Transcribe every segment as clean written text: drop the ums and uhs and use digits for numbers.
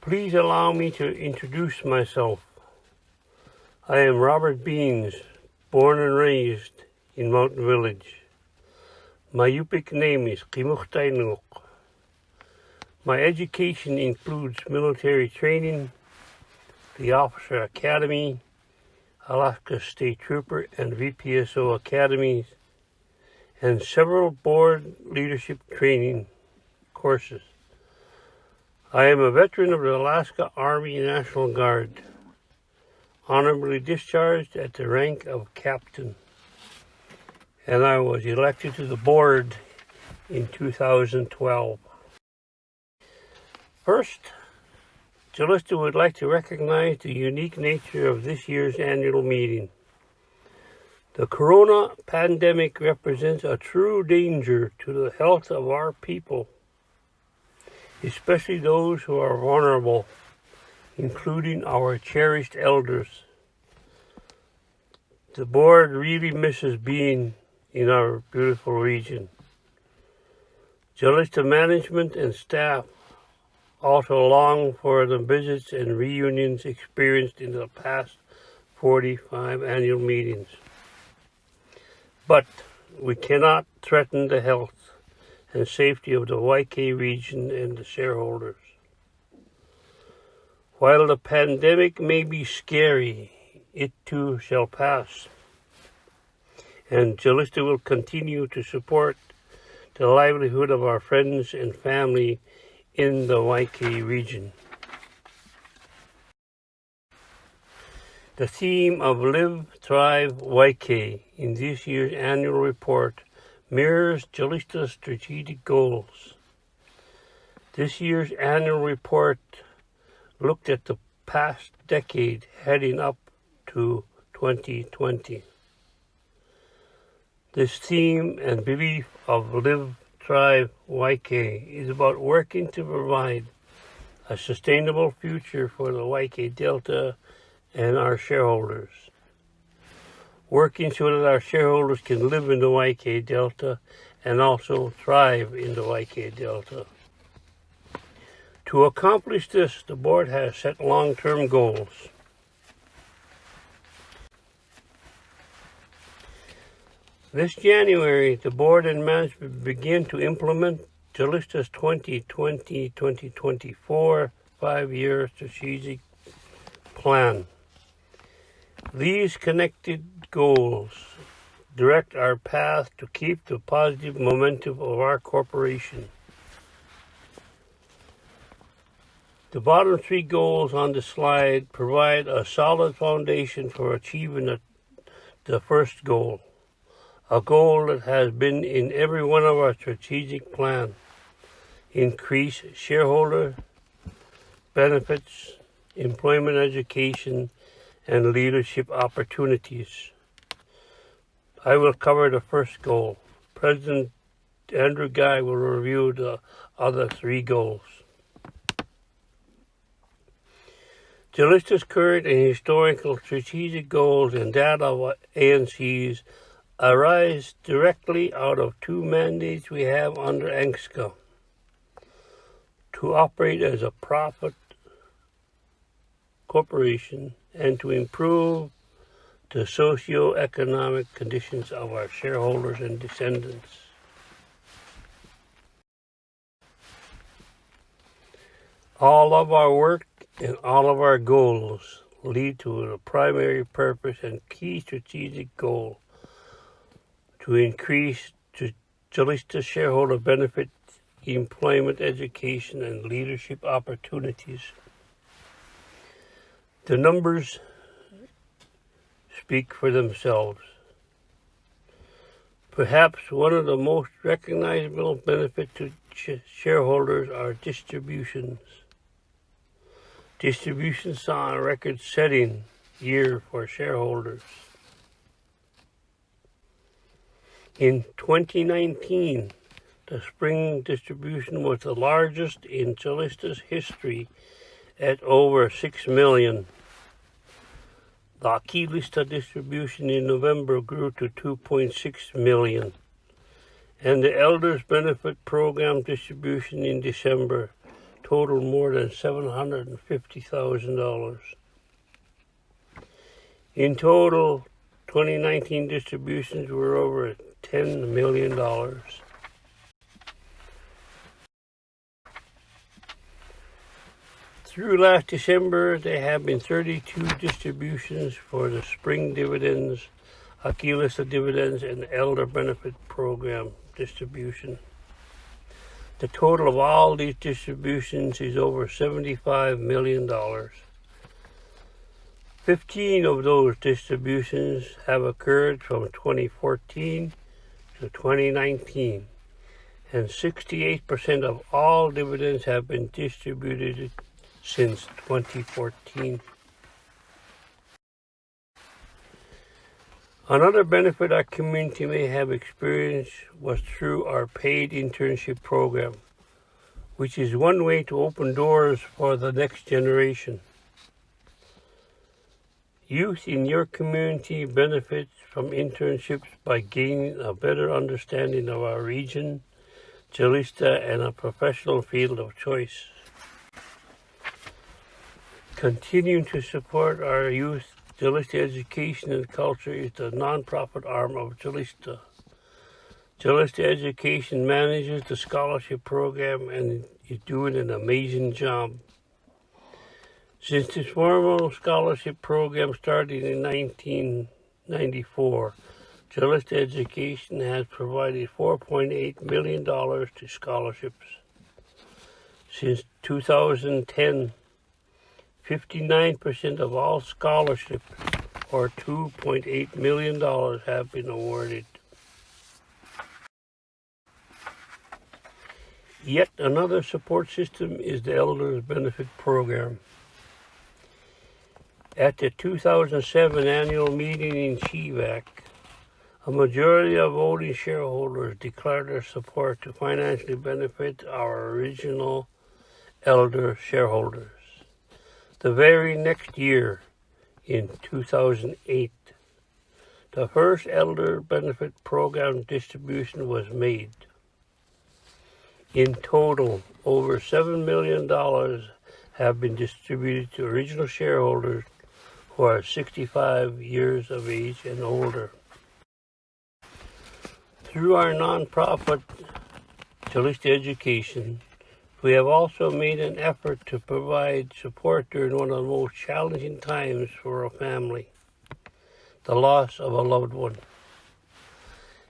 Please allow me to introduce myself. I am Robert Beans, born and raised in Mountain Village. My Yupik name is Kimukhtainuk. My education includes military training, the Officer Academy, Alaska State Trooper and VPSO Academies, and several board leadership training courses. I am a veteran of the Alaska Army National Guard, honorably discharged at the rank of captain, and I was elected to the board in 2012. First, Calista would like to recognize the unique nature of this year's annual meeting. The corona pandemic represents a true danger to the health of our people, especially those who are vulnerable, including our cherished elders. The board really misses being in our beautiful region. Calista management and staff also long for the visits and reunions experienced in the past 45 annual meetings. But we cannot threaten the health and safety of the YK region and the shareholders. While the pandemic may be scary, it too shall pass. And Calista will continue to support the livelihood of our friends and family in the YK region. The theme of Live, Thrive, YK in this year's annual report mirrors Calista's strategic goals. This year's annual report looked at the past decade heading up to 2020. This theme and belief of Live, Thrive, YK is about working to provide a sustainable future for the YK Delta and our shareholders. Working so that our shareholders can live in the YK Delta and also thrive in the YK Delta. To accomplish this, the board has set long-term goals. This January, the board and management begin to implement Calista's 2020-2024 5-year strategic plan. These connected goals direct our path to keep the positive momentum of our corporation. The bottom 3 goals on the slide provide a solid foundation for achieving the first goal. A goal that has been in every one of our strategic plans: increase shareholder benefits, employment, education, and leadership opportunities. I will cover the first goal. President Andrew Guy will review the other 3 goals. Calista's current and historical strategic goals and that of ANC's arise directly out of 2 mandates we have under ANCSCA: to operate as a profit corporation and to improve the socio-economic conditions of our shareholders and descendants. All of our work and all of our goals lead to the primary purpose and key strategic goal: to increase Calista shareholder benefit, employment, education, and leadership opportunities. The numbers speak for themselves. Perhaps one of the most recognizable benefits to shareholders are distributions. Distributions saw a record-setting year for shareholders. In 2019, the spring distribution was the largest in Calista's history at over $6 million. The Calista distribution in November grew to $2.6 million, and the Elders Benefit Program distribution in December totaled more than $750,000. In total, 2019 distributions were over $10 million. Through last December, there have been 32 distributions for the spring dividends, Calista dividends, and Elder Benefit Program distribution. The total of all these distributions is over $75 million. 15 of those distributions have occurred from 2014 to 2019, and 68% of all dividends have been distributed since 2014. Another benefit our community may have experienced was through our paid internship program, which is one way to open doors for the next generation. Youth in your community benefits from internships by gaining a better understanding of our region, Calista, and a professional field of choice. Continuing to support our youth, Calista Education and Culture is the nonprofit arm of Calista. Calista Education manages the scholarship program and is doing an amazing job. Since this formal scholarship program started in 1994, Calista Education has provided $4.8 million to scholarships. Since 2010, 59% of all scholarships, or $2.8 million, have been awarded. Yet another support system is the Elders Benefit Program. At the 2007 annual meeting in Chivac, a majority of voting shareholders declared their support to financially benefit our original elder shareholders. The very next year, in 2008, the first Elder Benefit Program distribution was made. In total, over $7 million have been distributed to original shareholders who are 65 years of age and older. Through our nonprofit, Calista Education, we have also made an effort to provide support during one of the most challenging times for a family, the loss of a loved one.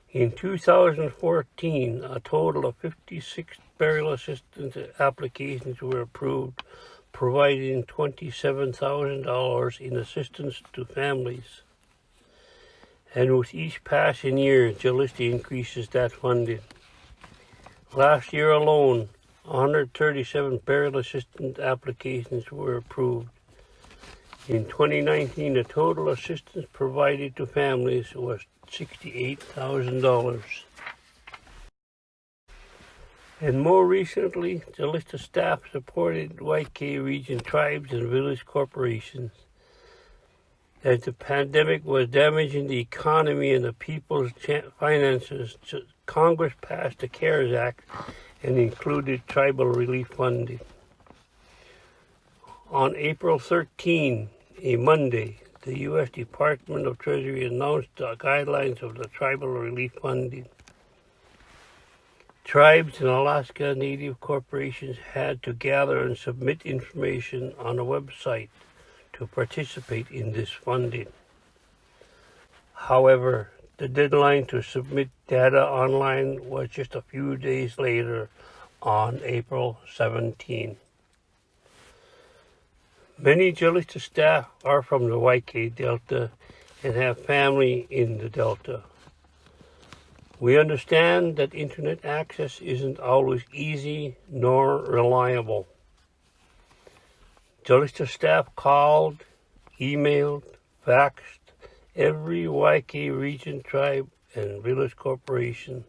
In 2014, a total of 56 burial assistance applications were approved, providing $27,000 in assistance to families. And with each passing year, Calista increases that funding. Last year alone, 137 burial assistance applications were approved. In 2019, the total assistance provided to families was $68,000. And more recently, Calista staff supported YK region tribes and village corporations. As the pandemic was damaging the economy and the people's finances, Congress passed the CARES Act and included tribal relief funding. On April 13, a Monday, the U.S. Department of Treasury announced the guidelines of the tribal relief funding. Tribes and Alaska Native corporations had to gather and submit information on a website to participate in this funding. However, the deadline to submit data online was just a few days later, on April 17. Many Calista staff are from the YK Delta and have family in the Delta. We understand that internet access isn't always easy nor reliable. Calista staff called, emailed, faxed every YK region, tribe, and village corporation.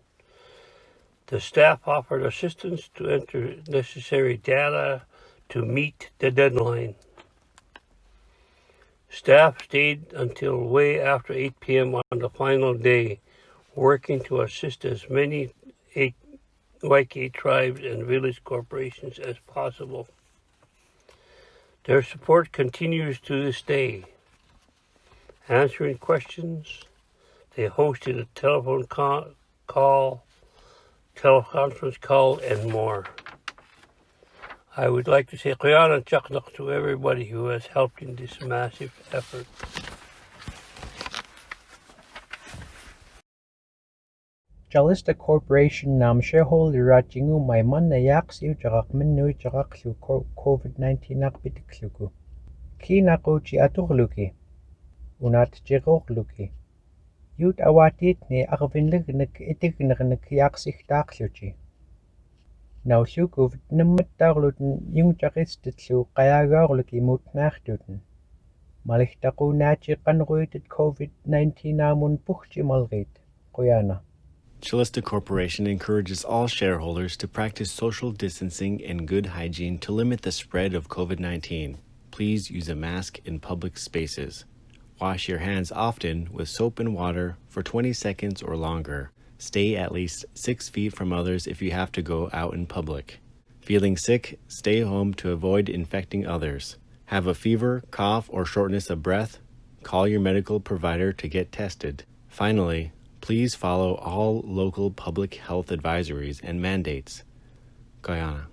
The staff offered assistance to enter necessary data to meet the deadline. Staff stayed until way after 8 p.m. on the final day, working to assist as many YK tribes and village corporations as possible. Their support continues to this day. Answering questions, they hosted a telephone teleconference call, and more. I would like to say Quyana Chaknak to everybody who has helped in this massive effort. Calista Corporation nam shareholder ratingu mai manna yaksiu jarak menu jaraklu COVID-19 nakbitikluku. Ki nakuchi aturluki. Unat jirokluki. Yut awatit ne arvinlignik itignernik yaksik dakluchi. Nausluku nimmittarluten jungjaristitlu qayagarluki mutnachtuten. Malichtaku nachi qanruitit COVID-19 amun puhchi malrit. Quyana. Calista Corporation encourages all shareholders to practice social distancing and good hygiene to limit the spread of COVID-19. Please use a mask in public spaces. Wash your hands often with soap and water for 20 seconds or longer. Stay at least 6 feet from others if you have to go out in public. Feeling sick, stay home to avoid infecting others. Have a fever, cough, or shortness of breath? Call your medical provider to get tested. Finally, please follow all local public health advisories and mandates. Guyana.